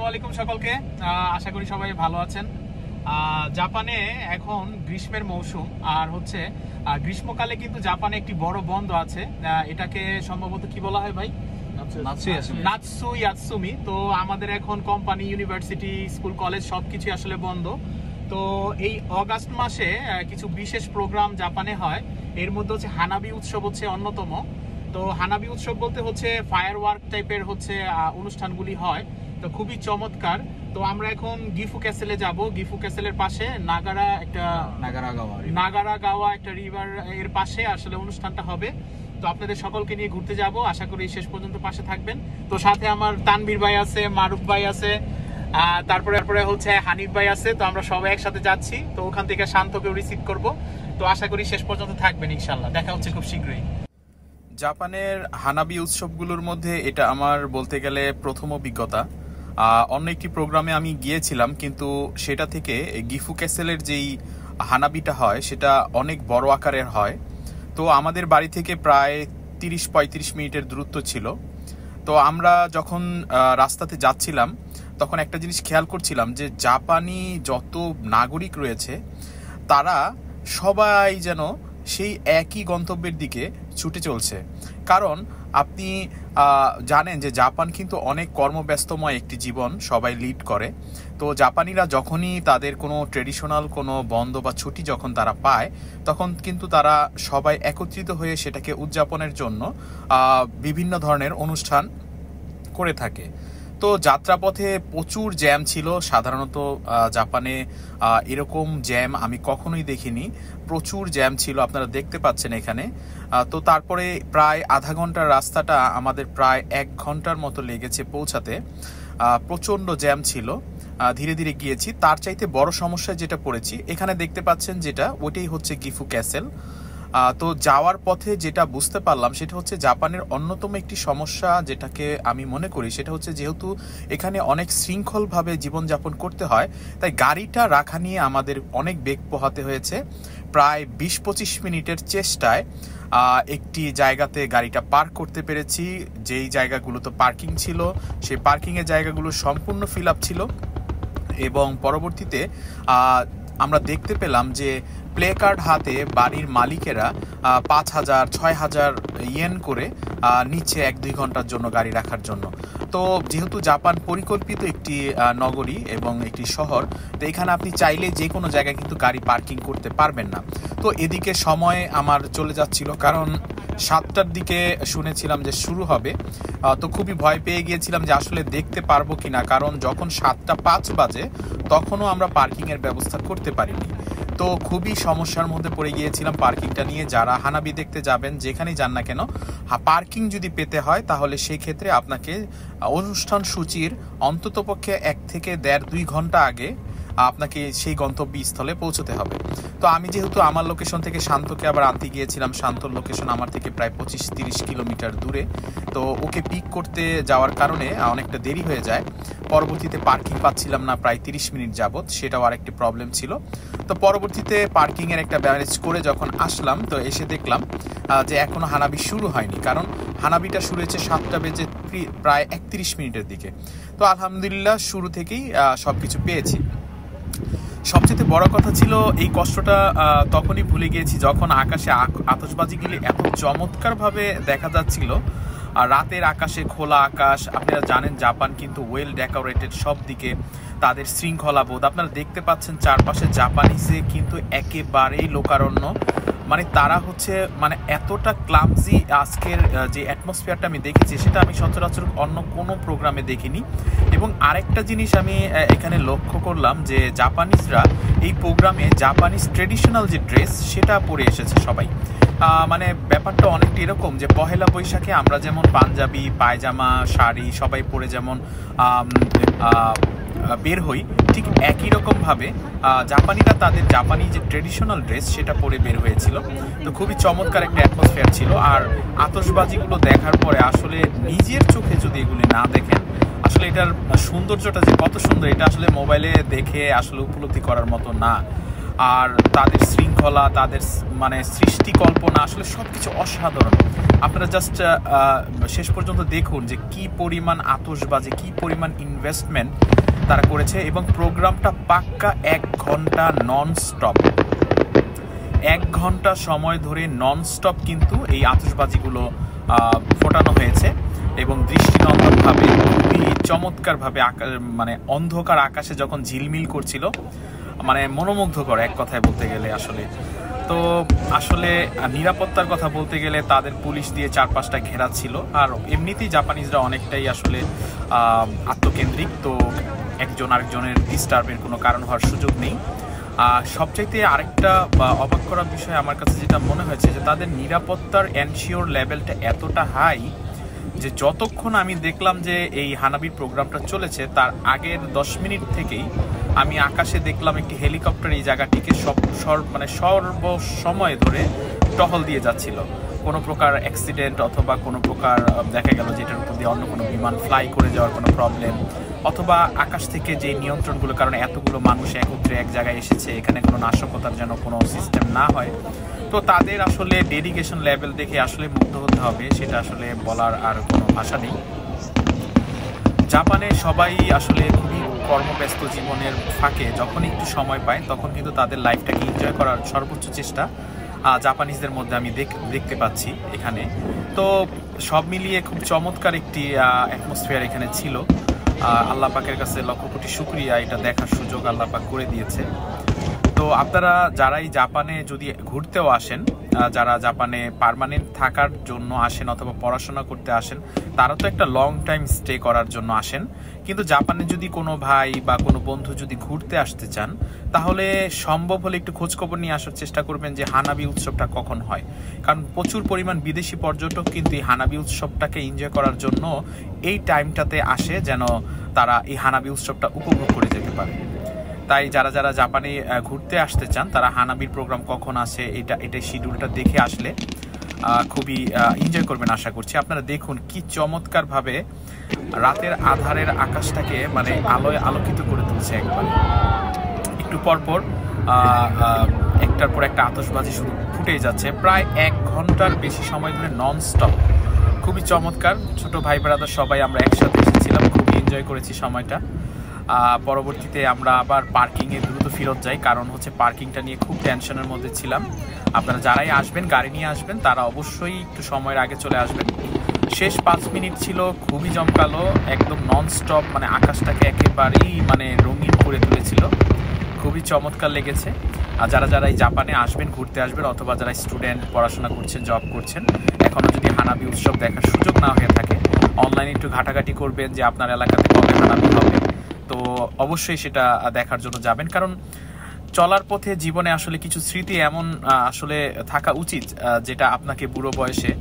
আলাইকুম সকলকে। আশা করি সবাই ভালো আছেন। জাপানে এখন গ্রীষ্মের মৌসুম, আর হচ্ছে গ্রীষ্মকালে কিন্তু জাপানে একটি বড় বন্ধ আছে। এটাকে সম্ভবত কি বলা হয় ভাই? নাৎসুই। তো আমাদের এখন কোম্পানি, ইউনিভার্সিটি, স্কুল, কলেজ সবকিছু আসলে বন্ধ। তো এই অগাস্ট মাসে কিছু বিশেষ প্রোগ্রাম জাপানে হয়। এর মধ্যে হচ্ছে হানাবি উৎসব হচ্ছে অন্যতম। তো হানাবি উৎসব বলতে হচ্ছে ফায়ার ওয়ার্ক টাইপের হচ্ছে অনুষ্ঠানগুলি হয়, তো খুবই চমৎকার। তো আমরা এখন গিফু ক্যাসেলে যাব। গিফু ক্যাসেলের পাশে নাগারাগাওয়া একটা রিভার এর পাশে আসলে অনুষ্ঠানটা হবে। তো আপনাদের সকলকে নিয়ে ঘুরতে যাব, আশা করি শেষ পর্যন্ত পাশে থাকবেন। তো সাথে আমার তানবীর ভাই আছে, মারুফ ভাই আছে, তারপরে হচ্ছে হানিফ ভাই আছে। তো আমরা সবাই একসাথে যাচ্ছি। তো ওখান থেকে শান্তকেও রিসিভ করব। তো আশা করি শেষ পর্যন্ত থাকবেন ইনশাল্লাহ। দেখা হচ্ছে খুব শীঘ্রই। জাপানের হানাবি উৎসবগুলোর মধ্যে এটা আমার বলতে গেলে প্রথম অভিজ্ঞতা। অন্য একটি প্রোগ্রামে আমি গিয়েছিলাম, কিন্তু সেটা থেকে গিফু ক্যাসেলের যেই হানাবিটা হয় সেটা অনেক বড় আকারের হয়। তো আমাদের বাড়ি থেকে প্রায় 30-35 মিনিটের দূরত্ব ছিল। তো আমরা যখন রাস্তাতে যাচ্ছিলাম তখন একটা জিনিস খেয়াল করছিলাম যে জাপানি যত নাগরিক রয়েছে তারা সবাই যেন সেই একই গন্তব্যের দিকে ছুটে চলছে। কারণ আপনি জানেন যে জাপান কিন্তু অনেক কর্মব্যস্তময় একটি জীবন সবাই লিড করে। তো জাপানিরা যখনই তাদের কোনো ট্রেডিশনাল কোনো বন্ধ বা ছুটি যখন তারা পায়, তখন কিন্তু তারা সবাই একত্রিত হয়ে সেটাকে উদযাপনের জন্য বিভিন্ন ধরনের অনুষ্ঠান করে থাকে। তো যাত্রাপথে প্রচুর জ্যাম ছিল। সাধারণত জাপানে এরকম জ্যাম আমি কখনোই দেখিনি। প্রচুর জ্যাম ছিল, আপনারা দেখতে পাচ্ছেন এখানে। তো তারপরে প্রায় আধা ঘন্টার রাস্তাটা আমাদের প্রায় 1 ঘন্টার মতো লেগেছে পৌঁছাতে। প্রচণ্ড জ্যাম ছিল, ধীরে ধীরে গিয়েছি। তার চাইতে বড় সমস্যায় যেটা পড়েছি, এখানে দেখতে পাচ্ছেন যেটা, ওইটাই হচ্ছে গিফু ক্যাসেল। তো যাওয়ার পথে যেটা বুঝতে পারলাম সেটা হচ্ছে জাপানের অন্যতম একটি সমস্যা যেটাকে আমি মনে করি, সেটা হচ্ছে যেহেতু এখানে অনেক শৃঙ্খলভাবে জীবনযাপন করতে হয়, তাই গাড়িটা রাখা নিয়ে আমাদের অনেক বেগ পোহাতে হয়েছে। প্রায় 20-25 মিনিটের চেষ্টায় একটি জায়গাতে গাড়িটা পার্ক করতে পেরেছি। যেই জায়গাগুলোতে পার্কিং ছিল সেই পার্কিংয়ের জায়গাগুলো সম্পূর্ণ ফিল আপ ছিল। এবং পরবর্তীতে আমরা দেখতে পেলাম যে প্লে কার্ড হাতে বাড়ির মালিকেরা 5,000-6,000 ইয়েন করে নিচ্ছে 1-2 ঘন্টার জন্য গাড়ি রাখার জন্য। তো যেহেতু জাপান পরিকল্পিত একটি নগরী এবং একটি শহর, তো এখানে আপনি চাইলে যে কোনো জায়গায় কিন্তু গাড়ি পার্কিং করতে পারবেন না। তো এদিকে সময় আমার চলে যাচ্ছিল, কারণ 7টার দিকে শুনেছিলাম যে শুরু হবে। তো খুবই ভয় পেয়ে গিয়েছিলাম যে আসলে দেখতে পারবো কিনা, কারণ যখন 7টা 5 বাজে তখনও আমরা পার্কিংয়ের ব্যবস্থা করতে পারিনি। তো খুবই সমস্যার মধ্যে পড়ে গিয়েছিলাম পার্কিংটা নিয়ে। যারা হানাবি দেখতে যাবেন যেখানেই যান না কেন, পার্কিং যদি পেতে হয় তাহলে সেই ক্ষেত্রে আপনাকে অনুষ্ঠান সূচির অন্ততপক্ষে 1 থেকে 1.5-2 ঘন্টা আগে আপনাকে সেই গন্তব্যস্থলে পৌঁছতে হবে। তো আমি যেহেতু আমার লোকেশন থেকে শান্তকে আবার আনতে গিয়েছিলাম, শান্তর লোকেশন আমার থেকে প্রায় 25-30 কিলোমিটার দূরে। তো ওকে পিক করতে যাওয়ার কারণে অনেকটা দেরি হয়ে যায়। পরবর্তীতে পার্কিং পাচ্ছিলাম না প্রায় 30 মিনিট যাবৎ, সেটাও আরেকটি প্রবলেম ছিল। তো পরবর্তীতে পার্কিংয়ের একটা ম্যানেজ করে যখন আসলাম, তো এসে দেখলাম যে এখনও হানাবি শুরু হয়নি, কারণ হানাবিটা শুরু হয়েছে 7টা বেজে প্রায় 31 মিনিটের দিকে। তো আলহামদুলিল্লাহ শুরু থেকেই সব কিছু পেয়েছি। সবচেয়ে বড় কথা ছিল এই কষ্টটা তখনই ভুলে গিয়েছি যখন আকাশে আতশবাজিগুলি এত চমৎকারভাবে দেখা যাচ্ছিল। আর রাতের আকাশে, খোলা আকাশ, আপনারা জানেন জাপান কিন্তু ওয়েল ডেকোরেটেড, সব দিকে তাদের শৃঙ্খলাবোধ। আপনারা দেখতে পাচ্ছেন চারপাশে জাপানিজে কিন্তু একেবারেই লোকারণ্য। মানে তারা হচ্ছে এতটা ক্লামজি। আজকের যে অ্যাটমসফিয়ারটা আমি দেখেছি সেটা আমি সচরাচর অন্য কোনো প্রোগ্রামে দেখিনি। এবং আরেকটা জিনিস আমি এখানে লক্ষ্য করলাম যে জাপানিজরা এই প্রোগ্রামে জাপানিজ ট্রেডিশনাল যে ড্রেস সেটা পরে এসেছে সবাই। ব্যাপারটা অনেকটা এরকম যে পহেলা বৈশাখে আমরা যেমন পাঞ্জাবি, পায়জামা, শাড়ি সবাই পরে যেমন বের হই, ঠিক একই রকমভাবে জাপানিরা তাদের জাপানি যে ট্রেডিশনাল ড্রেস সেটা পরে বের হয়েছিল। তো খুবই চমৎকার একটা অ্যাটমসফিয়ার ছিল। আর আতশবাজিগুলো দেখার পরে আসলে নিজের চোখে যদি এগুলি না দেখেন, আসলে এটার সৌন্দর্যটা যে কত সুন্দর এটা আসলে মোবাইলে দেখে আসলে উপলব্ধি করার মতো না। আর তাদের শৃঙ্খলা, তাদের মানে সৃষ্টি কল্পনা আসলে সবকিছু অসাধারণ। আপনারা জাস্ট শেষ পর্যন্ত দেখুন যে কি পরিমাণ আতশবাজি, কি পরিমাণ ইনভেস্টমেন্ট তারা করেছে, এবং প্রোগ্রামটা পাক্কা 1 ঘন্টা নন স্টপ। 1 ঘন্টা সময় ধরে নন স্টপ কিন্তু এই আতশবাজিগুলো ফোটানো হয়েছে, এবং দৃষ্টিনন্দনভাবে খুবই চমৎকারভাবে মানে অন্ধকার আকাশে যখন ঝিলমিল করছিল, মানে মনোমুগ্ধকর এক কথায় বলতে গেলে। তো আসলে নিরাপত্তার কথা বলতে গেলে তাদের পুলিশ দিয়ে 4-5টা ঘেরা ছিল, আর এমনিতেই জাপানিজরা অনেকটাই আসলে আত্মকেন্দ্রিক, তো একজন আরেকজনের ডিস্টার্বের কোনো কারণ হওয়ার সুযোগ নেই। সবচাইতে আরেকটা অবাক করার বিষয় আমার কাছে যেটা মনে হয়েছে যে তাদের নিরাপত্তার এনশিওর লেভেলটা এতটা হাই যে যতক্ষণ আমি দেখলাম যে এই হানাবির প্রোগ্রামটা চলেছে তার আগের 10 মিনিট থেকেই আমি আকাশে দেখলাম একটি হেলিকপ্টার এই জায়গাটিকে সর্বসময় ধরে টহল দিয়ে যাচ্ছিল। কোনো প্রকার অ্যাক্সিডেন্ট অথবা কোনো প্রকার দেখা গেল যে এটার উপর দিয়ে অন্য কোনো বিমান ফ্লাই করে যাওয়ার কোনো প্রবলেম, অথবা আকাশ থেকে যে নিয়ন্ত্রণগুলো, কারণ এতগুলো মানুষ একত্রে এক জায়গায় এসেছে, এখানে কোনো নাশকতার যেন কোনো সিস্টেম না হয়। তো তাদের আসলে ডেডিকেশন লেভেল দেখে আসলে মুগ্ধ হতে হবে, সেটা আসলে বলার আর কোনো ভাষা নেই। জাপানে সবাই আসলে খুবই কর্মব্যস্ত জীবনের ফাঁকে যখন একটু সময় পায় তখন কিন্তু তাদের লাইফটাকে এনজয় করার সর্বোচ্চ চেষ্টা জাপানিজদের মধ্যে আমি দেখতে পাচ্ছি এখানে। তো সব মিলিয়ে খুব চমৎকার একটি অ্যাটমসফিয়ার এখানে ছিল। আল্লাহ পাকের কাছে লক্ষ কোটি শুকরিয়া, এটা দেখার সুযোগ আল্লাহ পাক করে দিয়েছে। তো আপনারা যারাই জাপানে যদি ঘুরতেও আসেন, যারা জাপানে পার্মানেন্ট থাকার জন্য আসেন অথবা পড়াশোনা করতে আসেন, তারা তো একটা লং টাইম স্টে করার জন্য আসেন, কিন্তু জাপানে যদি কোনো ভাই বা কোনো বন্ধু যদি ঘুরতে আসতে চান তাহলে সম্ভব হলে একটু খোঁজখবর নিয়ে আসার চেষ্টা করবেন যে হানাবি উৎসবটা কখন হয়। কারণ প্রচুর পরিমাণ বিদেশি পর্যটক কিন্তু এই হানাবি উৎসবটাকে এনজয় করার জন্য এই টাইমটাতে আসে, যেন তারা এই হানাবি উৎসবটা উপভোগ করে যেতে পারে। তাই যারা যারা জাপানে ঘুরতে আসতে চান তারা হানাবির প্রোগ্রাম কখন আসে এটা শিডিউলটা দেখে আসলে খুবই এনজয় করবেন আশা করছি। আপনারা দেখুন কি চমৎকারভাবে রাতের আধারের আকাশটাকে মানে আলোয় আলোকিত করে তুলছে একবারে। একটু পরপর একটার পর একটা আতশবাজি শুধু ফুটেই যাচ্ছে, প্রায় 1 ঘন্টার বেশি সময় ধরে নন স্টপ। খুবই চমৎকার। ছোট ভাই ব্রাদার সবাই আমরা একসাথে এসেছিলাম, খুবই এনজয় করেছি সময়টা। পরবর্তীতে আমরা আবার পার্কিংয়ে দ্রুত ফেরত যাই, কারণ হচ্ছে পার্কিংটা নিয়ে খুব টেনশনের মধ্যে ছিলাম। আপনারা যারাই আসবেন, গাড়ি নিয়ে আসবেন, তারা অবশ্যই একটু সময়ের আগে চলে আসবেন। শেষ 5 মিনিট ছিল খুবই জমকালো, একদম নন স্টপ, মানে আকাশটাকে একেবারেই মানে রঙিন করে তুলেছিল, খুবই চমৎকার লেগেছে। আর যারা যারা এই জাপানে আসবেন, ঘুরতে আসবেন, অথবা যারা স্টুডেন্ট পড়াশোনা করছেন, জব করছেন, এখনও যদি হানাবি উৎসব দেখার সুযোগ না হয়ে থাকে, অনলাইনে একটু ঘাটাঘাটি করবেন যে আপনার এলাকাতে কবে হানাবি হবে, তো অবশ্যই সেটা দেখার জন্য যাবেন। কারণ চলার পথে জীবনে আসলে কিছু স্মৃতি এমন আসলে থাকা উচিত যেটা আপনাকে বুড়ো বয়সে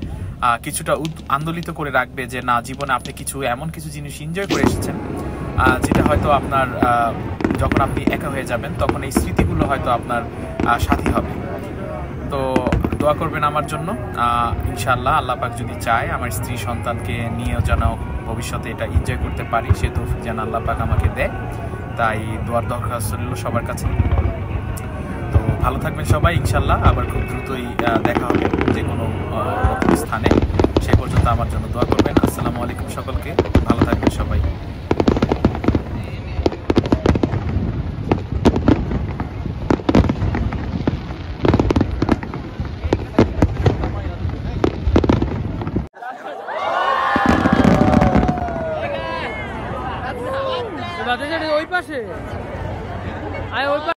কিছুটা আন্দোলিত করে রাখবে যে না, জীবনে আপনি এমন কিছু জিনিস এনজয় করে এসেছেন যেটা হয়তো আপনার যখন আপনি একা হয়ে যাবেন তখন এই স্মৃতিগুলো হয়তো আপনার সাথী হবে। তো দোয়া করবেন আমার জন্য, ইনশাআল্লাহ আল্লাহ পাক যদি চায় আমার স্ত্রী সন্তানকে নিয়েও যেন ভবিষ্যতে এটা এনজয় করতে পারি, সে তৌফিক যেন আল্লাহ পাক আমাকে দেয়। তাই দোয়ার দরখাস্ত রইল সবার কাছে। তো ভালো থাকবেন সবাই, ইনশাআল্লাহ আবার খুব দ্রুতই দেখা হবে যে কোনো স্থানে। সে পর্যন্ত আমার জন্য দোয়া করবেন। আসসালামু আলাইকুম সকলকে, ভালো থাকবেন সবাই। ওই পাশে